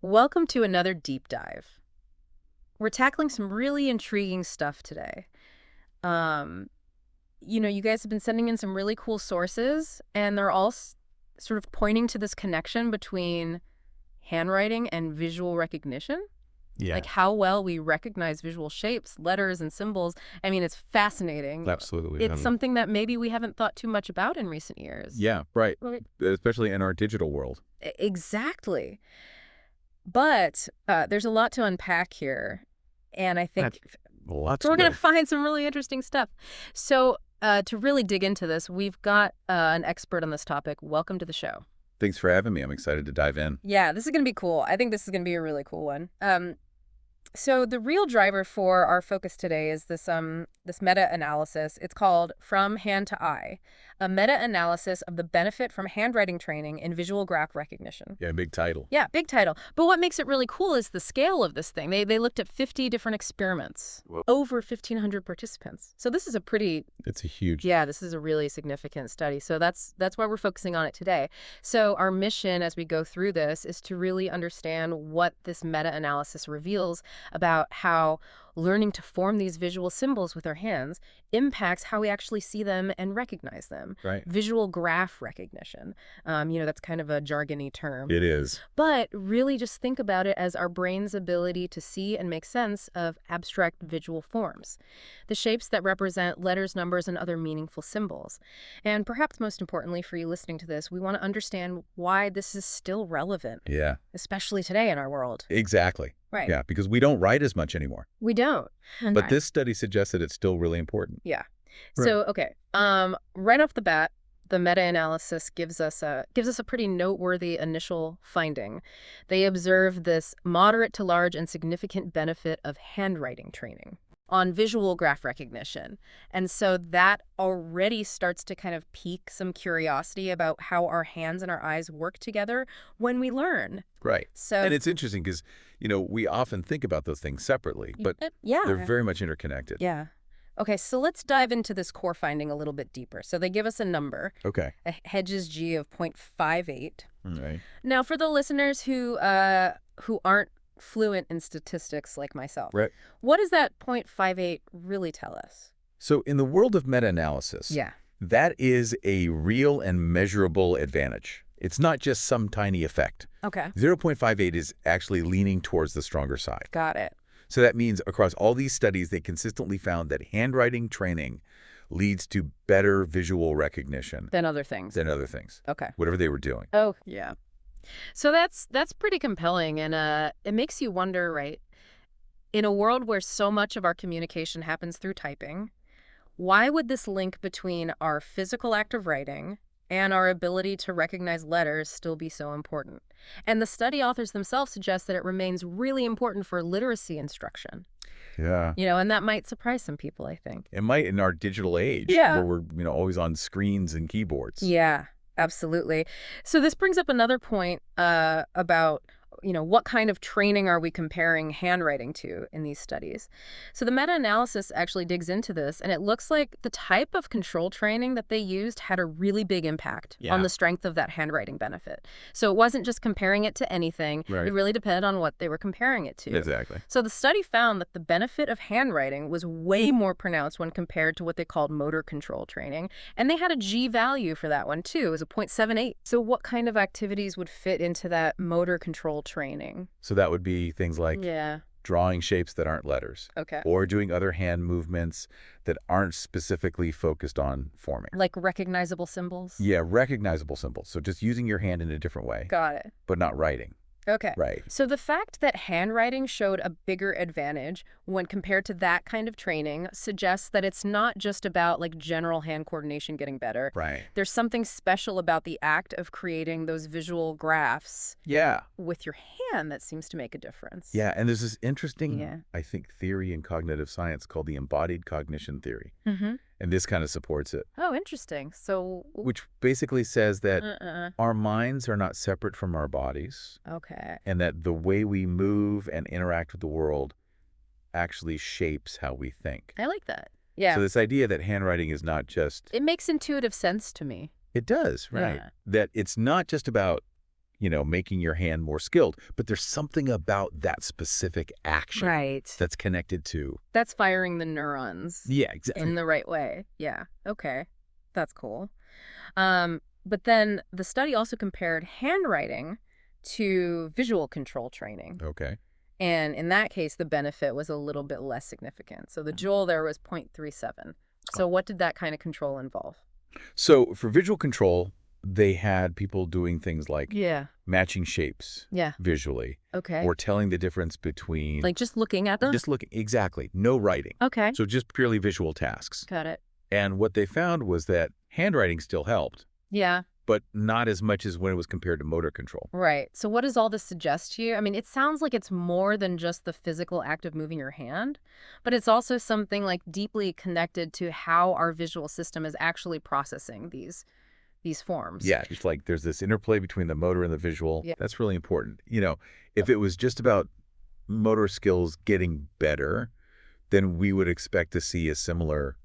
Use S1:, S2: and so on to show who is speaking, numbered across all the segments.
S1: Welcome to another deep dive. We're tackling some really intriguing stuff today. Um, you guys have been sending in some really cool sources, and they're all sort of pointing to this connection between handwriting and visual recognition,
S2: Yeah,
S1: like how well we recognize visual shapes, letters, and symbols. I mean, it's fascinating.
S2: absolutely.
S1: It's something that maybe we haven't thought too much about in recent years.
S2: Yeah, right.
S1: Right.
S2: Especially in our digital world.
S1: Exactly. But there's a lot to unpack here, and I think
S2: That's lots
S1: we're going to
S2: good.
S1: find some really interesting stuff. So to really dig into this, we've got an expert on this topic. Welcome to the show.
S2: Thanks for having me. I'm excited to dive in.
S1: Yeah, this is going to be cool. I think this is going to be a really cool one. So the real driver for our focus today is this meta-analysis. It's called From Hand to Eye, a meta-analysis of the benefit from handwriting training in visual graph recognition.
S2: Yeah, big title.
S1: Yeah, big title. But what makes it really cool is the scale of this thing. They looked at 50 different experiments,
S2: Whoa.
S1: over 1,500 participants. So this is a pretty,
S2: It's a huge.
S1: yeah, this is a really significant study. So that's why we're focusing on it today. So our mission as we go through this is to really understand what this meta-analysis reveals about how learning to form these visual symbols with our hands impacts how we actually see them and recognize them.
S2: Right.
S1: Visual graph recognition. That's kind of a jargony term.
S2: It is.
S1: But really just think about it as our brain's ability to see and make sense of abstract visual forms, the shapes that represent letters, numbers, and other meaningful symbols. And perhaps most importantly for you listening to this, we want to understand why this is still relevant,
S2: Yeah,
S1: especially today in our world.
S2: exactly.
S1: Right.
S2: Yeah, because we don't write as much anymore.
S1: We don't.
S2: But this study suggests that it's still really important.
S1: Yeah.
S2: Right.
S1: So, okay. Right off the bat, the meta-analysis gives us a pretty noteworthy initial finding. They observe this moderate to large and significant benefit of handwriting training on visual graph recognition. And so that already starts to kind of pique some curiosity about how our hands and our eyes work together when we learn.
S2: Right.
S1: So,
S2: And it's interesting because, we often think about those things separately, but
S1: yeah.
S2: they're very much interconnected.
S1: Yeah. Okay, so let's dive into this core finding a little bit deeper. So they give us a number,
S2: Okay.
S1: a Hedges G of 0.58.
S2: All right.
S1: Now, for the listeners who aren't fluent in statistics like myself,
S2: Right.
S1: what does that 0.58 really tell us?
S2: So in the world of meta-analysis,
S1: Yeah.
S2: that is a real and measurable advantage. It's not just some tiny effect.
S1: Okay.
S2: 0.58 is actually leaning towards the stronger side.
S1: Got it.
S2: So that means across all these studies, they consistently found that handwriting training leads to better visual recognition
S1: Then other things.
S2: than other things,
S1: Okay.
S2: whatever they were doing.
S1: Oh, yeah. So that's pretty compelling, and it makes you wonder, right? In a world where so much of our communication happens through typing, why would this link between our physical act of writing and our ability to recognize letters still be so important? And the study authors themselves suggest that it remains really important for literacy instruction.
S2: Yeah.
S1: And that might surprise some people, I think.
S2: It might in our digital age
S1: Yeah.
S2: where we're always on screens and keyboards.
S1: Yeah, absolutely. So this brings up another point about what kind of training are we comparing handwriting to in these studies? So the meta-analysis actually digs into this, and it looks like the type of control training that they used had a really big impact on
S2: Yeah.
S1: the strength of that handwriting benefit. So it wasn't just comparing it to anything.
S2: Right.
S1: It really depended on what they were comparing it to.
S2: Exactly.
S1: So the study found that the benefit of handwriting was way more pronounced when compared to what they called motor control training. And they had a G value for that one, too. It was a 0.78. So what kind of activities would fit into that motor control training?
S2: So that would be things like
S1: Yeah.
S2: drawing shapes that aren't letters
S1: Okay.
S2: or doing other hand movements that aren't specifically focused on forming.
S1: Like recognizable symbols?
S2: Yeah, recognizable symbols. So just using your hand in a different way,
S1: Got it.
S2: but not writing.
S1: Okay.
S2: Right.
S1: So the fact that handwriting showed a bigger advantage when compared to that kind of training suggests that it's not just about like general hand coordination getting better.
S2: Right.
S1: There's something special about the act of creating those visual graphs
S2: Yeah.
S1: with your hand that seems to make a difference.
S2: Yeah. And there's this interesting,
S1: Yeah.
S2: I think, theory in cognitive science called the embodied cognition theory.
S1: Mm-hmm.
S2: And this kind of supports it,
S1: Oh, interesting. So,
S2: which basically says that
S1: uh-uh.
S2: our minds are not separate from our bodies
S1: Okay.
S2: and that the way we move and interact with the world actually shapes how we think.
S1: I like that. Yeah.
S2: So this idea that handwriting is not just...
S1: It makes intuitive sense to me.
S2: It does, right.
S1: Yeah.
S2: That it's not just about making your hand more skilled. But there's something about that specific action
S1: Right.
S2: that's connected to.
S1: That's firing the neurons
S2: Yeah, exactly.
S1: in the right way. Yeah. Okay. That's cool. But then the study also compared handwriting to visual control training.
S2: Okay.
S1: And in that case, the benefit was a little bit less significant. So the joule there was 0.37. So what did that kind of control involve?
S2: So for visual control, they had people doing things like
S1: Yeah.
S2: matching shapes
S1: Yeah.
S2: visually
S1: Okay.
S2: or telling the difference between
S1: Like just looking at them?
S2: just looking. Exactly. No writing.
S1: Okay.
S2: So just purely visual tasks.
S1: Got it.
S2: And what they found was that handwriting still helped,
S1: Yeah.
S2: but not as much as when it was compared to motor control.
S1: Right. So what does all this suggest to you? I mean, it sounds like it's more than just the physical act of moving your hand, but it's also something like deeply connected to how our visual system is actually processing these forms.
S2: Yeah, it's like there's this interplay between the motor and the visual.
S1: Yeah.
S2: That's really important. If it was just about motor skills getting better, then we would expect to see a similar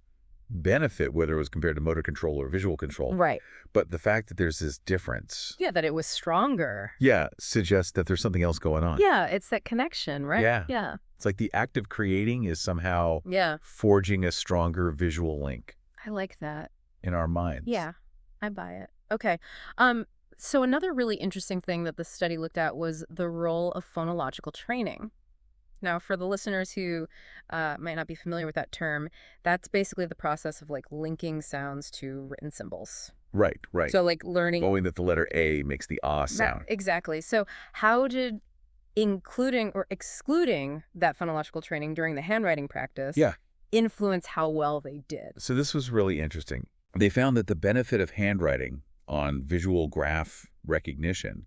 S2: benefit, whether it was compared to motor control or visual control.
S1: Right.
S2: But the fact that there's this difference,
S1: Yeah, that it was stronger.
S2: yeah, suggests that there's something else going on.
S1: Yeah, it's that connection, right?
S2: Yeah.
S1: Yeah.
S2: It's like the act of creating is somehow
S1: Yeah.
S2: forging a stronger visual link
S1: I like that.
S2: in our minds.
S1: Yeah, I buy it. Okay. So another really interesting thing that the study looked at was the role of phonological training. Now, for the listeners who might not be familiar with that term, that's basically the process of like linking sounds to written symbols.
S2: Right, right.
S1: So like learning.
S2: Knowing that the letter A makes the ah sound.
S1: Exactly. So how did including or excluding that phonological training during the handwriting practice
S2: Yeah.
S1: influence how well they did?
S2: So this was really interesting. They found that the benefit of handwriting on visual graph recognition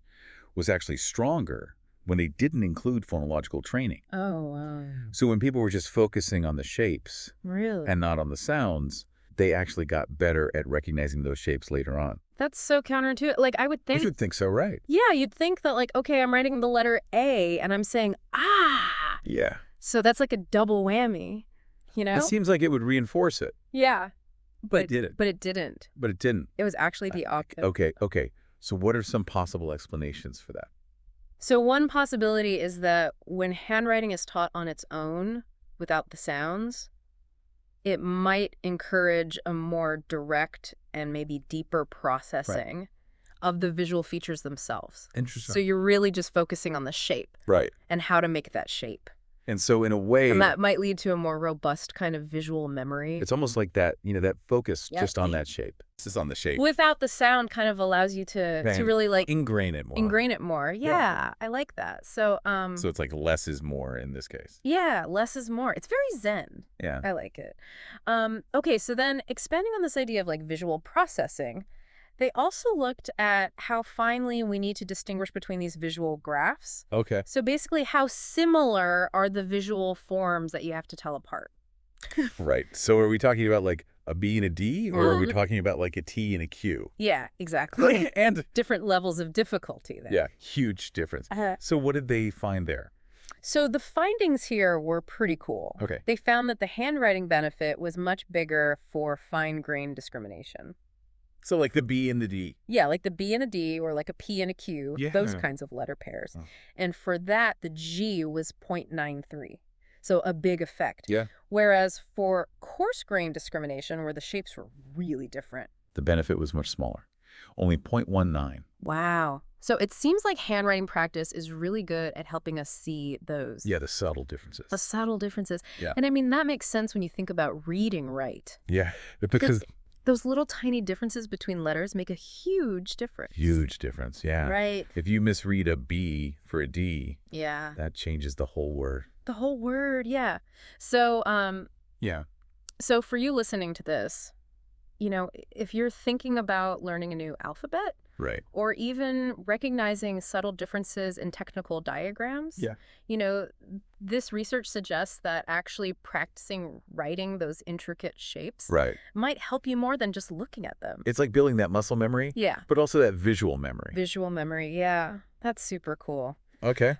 S2: was actually stronger when they didn't include phonological training.
S1: Oh, wow.
S2: So when people were just focusing on the shapes
S1: Really?
S2: and not on the sounds, they actually got better at recognizing those shapes later on.
S1: That's so counterintuitive. Like, I would think.
S2: You would think so, right?
S1: Yeah, you'd think that, like, okay, I'm writing the letter A and I'm saying, ah.
S2: Yeah.
S1: So that's like a double whammy, you know?
S2: It seems like it would reinforce it,
S1: Yeah.
S2: but it didn't.
S1: But it didn't.
S2: But it didn't.
S1: It was actually the opposite.
S2: Okay. So what are some possible explanations for that?
S1: So one possibility is that when handwriting is taught on its own, without the sounds, it might encourage a more direct and maybe deeper processing of the visual features themselves.
S2: Interesting.
S1: So you're really just focusing on the shape
S2: Right.
S1: and how to make that shape.
S2: And so in a way,
S1: And that might lead to a more robust kind of visual memory.
S2: it's almost like that, that focus
S1: Yep.
S2: just on that shape. It's just on the shape.
S1: Without the sound kind of allows you to
S2: Right.
S1: really like
S2: Ingrain it more.
S1: ingrain it more. Yeah, I like that. So
S2: So it's like less is more in this case.
S1: yeah, less is more. It's very zen.
S2: Yeah.
S1: I like it. Okay, so then expanding on this idea of like visual processing, they also looked at how finely we need to distinguish between these visual graphs.
S2: Okay.
S1: So basically, how similar are the visual forms that you have to tell apart?
S2: Right. So are we talking about like a B and a D, or are we talking about like a T and a Q?
S1: Yeah, exactly.
S2: And
S1: Different levels of difficulty there.
S2: yeah, huge difference. So what did they find there?
S1: So the findings here were pretty cool.
S2: Okay.
S1: They found that the handwriting benefit was much bigger for fine-grained discrimination.
S2: So like the B and the D.
S1: Yeah, like the B and a D or like a P and a Q,
S2: Yeah.
S1: those kinds of letter pairs.
S2: Oh.
S1: And for that, the G was 0.93. So a big effect.
S2: Yeah.
S1: Whereas for coarse grain discrimination, where the shapes were really different.
S2: The benefit was much smaller. Only 0.19.
S1: Wow. So it seems like handwriting practice is really good at helping us see those.
S2: Yeah, the subtle differences.
S1: The subtle differences.
S2: Yeah.
S1: And I mean, that makes sense when you think about reading right.
S2: Yeah. Because
S1: Those little tiny differences between letters make a huge difference.
S2: huge difference. Yeah.
S1: Right.
S2: If you misread a B for a D,
S1: Yeah.
S2: that changes the whole word.
S1: The whole word, yeah. So,
S2: Yeah.
S1: so for you listening to this, if you're thinking about learning a new alphabet
S2: Right.
S1: or even recognizing subtle differences in technical diagrams,
S2: Yeah.
S1: this research suggests that actually practicing writing those intricate shapes
S2: Right.
S1: might help you more than just looking at them.
S2: It's like building that muscle memory,
S1: Yeah.
S2: but also that visual memory.
S1: Visual memory, yeah. That's super cool.
S2: Okay.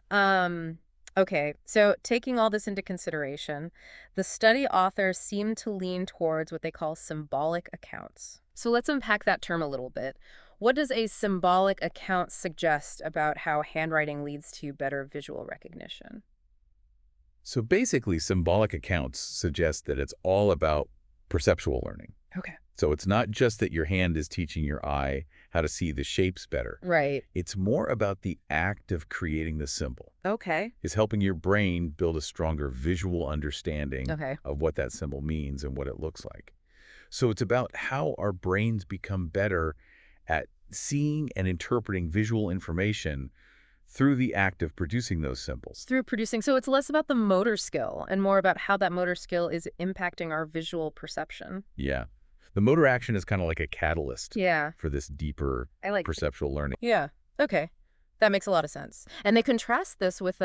S1: Okay, so taking all this into consideration, the study authors seem to lean towards what they call symbolic accounts. So let's unpack that term a little bit. What does a symbolic account suggest about how handwriting leads to better visual recognition?
S2: So basically, symbolic accounts suggest that it's all about perceptual learning.
S1: Okay.
S2: So it's not just that your hand is teaching your eye how to see the shapes better.
S1: Right.
S2: It's more about the act of creating the symbol.
S1: Okay.
S2: It's helping your brain build a stronger visual understanding
S1: Okay.
S2: of what that symbol means and what it looks like. So it's about how our brains become better at seeing and interpreting visual information through the act of producing those symbols.
S1: Through producing. So it's less about the motor skill and more about how that motor skill is impacting our visual perception.
S2: Yeah. The motor action is kind of like a catalyst
S1: Yeah.
S2: for this deeper
S1: I like
S2: perceptual learning.
S1: Yeah. Okay. That makes a lot of sense. And they contrast this with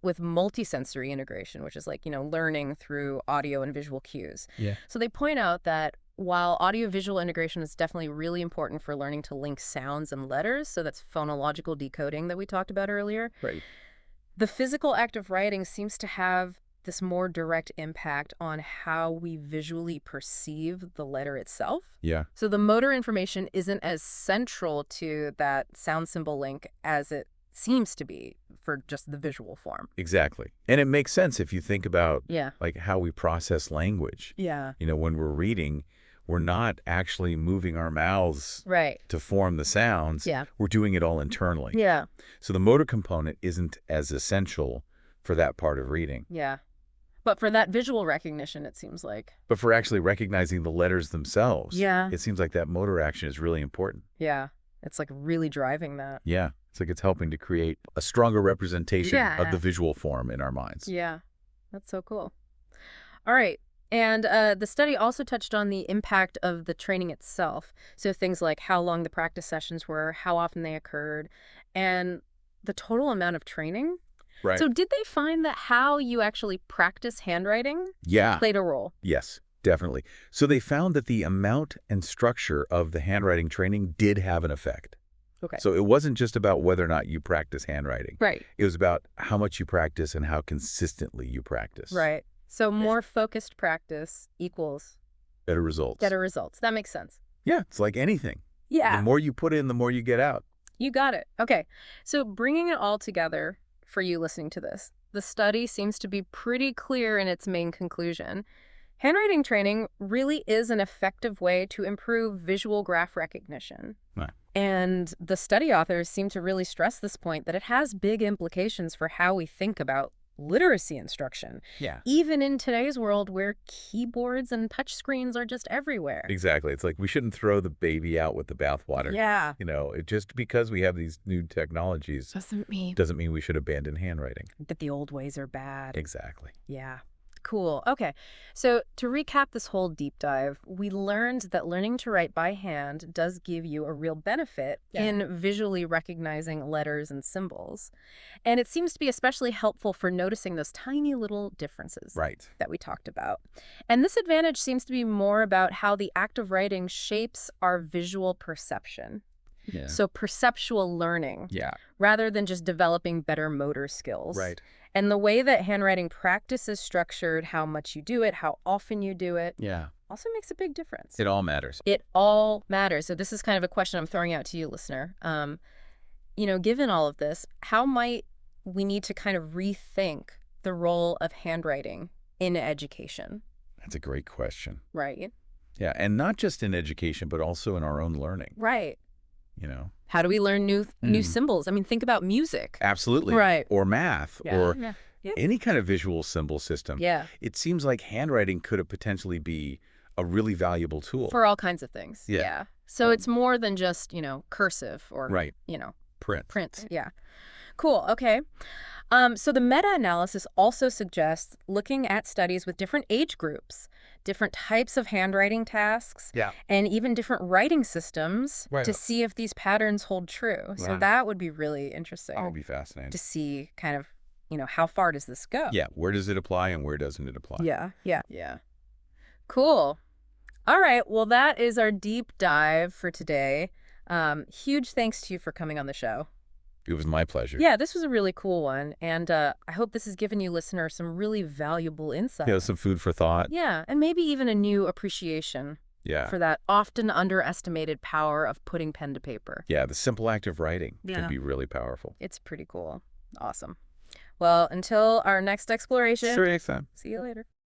S1: multisensory integration, which is like, learning through audio and visual cues.
S2: Yeah.
S1: So they point out that while audio-visual integration is definitely really important for learning to link sounds and letters, so that's phonological decoding that we talked about earlier,
S2: Right.
S1: the physical act of writing seems to have this more direct impact on how we visually perceive the letter itself.
S2: Yeah.
S1: So the motor information isn't as central to that sound symbol link as it seems to be for just the visual form.
S2: Exactly. And it makes sense if you think about
S1: Yeah.
S2: like how we process language.
S1: Yeah.
S2: When we're reading, we're not actually moving our mouths
S1: Right.
S2: to form the sounds.
S1: Yeah.
S2: We're doing it all internally.
S1: Yeah.
S2: So the motor component isn't as essential for that part of reading.
S1: Yeah. But for that visual recognition, it seems like.
S2: But for actually recognizing the letters themselves,
S1: Yeah.
S2: it seems like that motor action is really important.
S1: Yeah. It's like really driving that.
S2: Yeah. It's like it's helping to create a stronger representation
S1: Yeah.
S2: of the visual form in our minds.
S1: Yeah. That's so cool. All right. And the study also touched on the impact of the training itself. So things like how long the practice sessions were, how often they occurred, and the total amount of training.
S2: Right.
S1: So did they find that how you actually practice handwriting
S2: Yeah.
S1: played a role?
S2: Yes, definitely. So they found that the amount and structure of the handwriting training did have an effect.
S1: Okay.
S2: So it wasn't just about whether or not you practice handwriting.
S1: Right.
S2: It was about how much you practice and how consistently you practice.
S1: Right. So more focused practice equals
S2: Better results.
S1: better results. That makes sense.
S2: Yeah, it's like anything.
S1: Yeah.
S2: The more you put in, the more you get out.
S1: You got it. Okay. So bringing it all together for you listening to this, the study seems to be pretty clear in its main conclusion. Handwriting training really is an effective way to improve visual graph recognition.
S2: Right.
S1: And the study authors seem to really stress this point that it has big implications for how we think about literacy instruction,
S2: Yeah.
S1: even in today's world where keyboards and touchscreens are just everywhere.
S2: Exactly. It's like we shouldn't throw the baby out with the bathwater.
S1: Yeah.
S2: Just because we have these new technologies
S1: Doesn't mean
S2: doesn't mean we should abandon handwriting.
S1: that the old ways are bad.
S2: Exactly.
S1: Yeah. Cool. Okay. So to recap this whole deep dive, we learned that learning to write by hand does give you a real benefit in visually recognizing letters and symbols. And it seems to be especially helpful for noticing those tiny little differences
S2: Right.
S1: that we talked about. And this advantage seems to be more about how the act of writing shapes our visual perception.
S2: Yeah.
S1: So perceptual learning,
S2: Yeah.
S1: rather than just developing better motor skills.
S2: Right.
S1: And the way that handwriting practice is structured, how much you do it, how often you do it,
S2: Yeah.
S1: also makes a big difference.
S2: It all matters.
S1: It all matters. So this is kind of a question I'm throwing out to you, listener. Given all of this, how might we need to kind of rethink the role of handwriting in education?
S2: That's a great question.
S1: Right?
S2: Yeah. And not just in education, but also in our own learning,
S1: Right.
S2: you know?
S1: How do we learn new symbols? I mean, think about music.
S2: Absolutely.
S1: Right.
S2: Or math
S1: Yeah.
S2: or
S1: Yeah. Yeah.
S2: any kind of visual symbol system.
S1: Yeah.
S2: It seems like handwriting could have potentially be a really valuable tool.
S1: For all kinds of things.
S2: Yeah.
S1: So it's more than just, cursive or,
S2: Right.
S1: print.
S2: Print.
S1: Yeah. Cool. Okay. So the meta-analysis also suggests looking at studies with different age groups, different types of handwriting tasks,
S2: Yeah.
S1: and even different writing systems
S2: Right.
S1: to see if these patterns hold true. So
S2: Right.
S1: that would be really interesting
S2: That would be fascinating.
S1: to see kind of, how far does this go?
S2: Yeah. Where does it apply and where doesn't it apply?
S1: Yeah. Cool. All right. Well, that is our deep dive for today. Huge thanks to you for coming on the show.
S2: It was my pleasure.
S1: Yeah, this was a really cool one. And I hope this has given you listeners some really valuable insight.
S2: Some food for thought.
S1: Yeah, and maybe even a new appreciation
S2: Yeah.
S1: for that often underestimated power of putting pen to paper.
S2: Yeah, the simple act of writing can
S1: Yeah.
S2: be really powerful.
S1: It's pretty cool. Awesome. Well, until our next exploration,
S2: Sure, next time.
S1: see you later.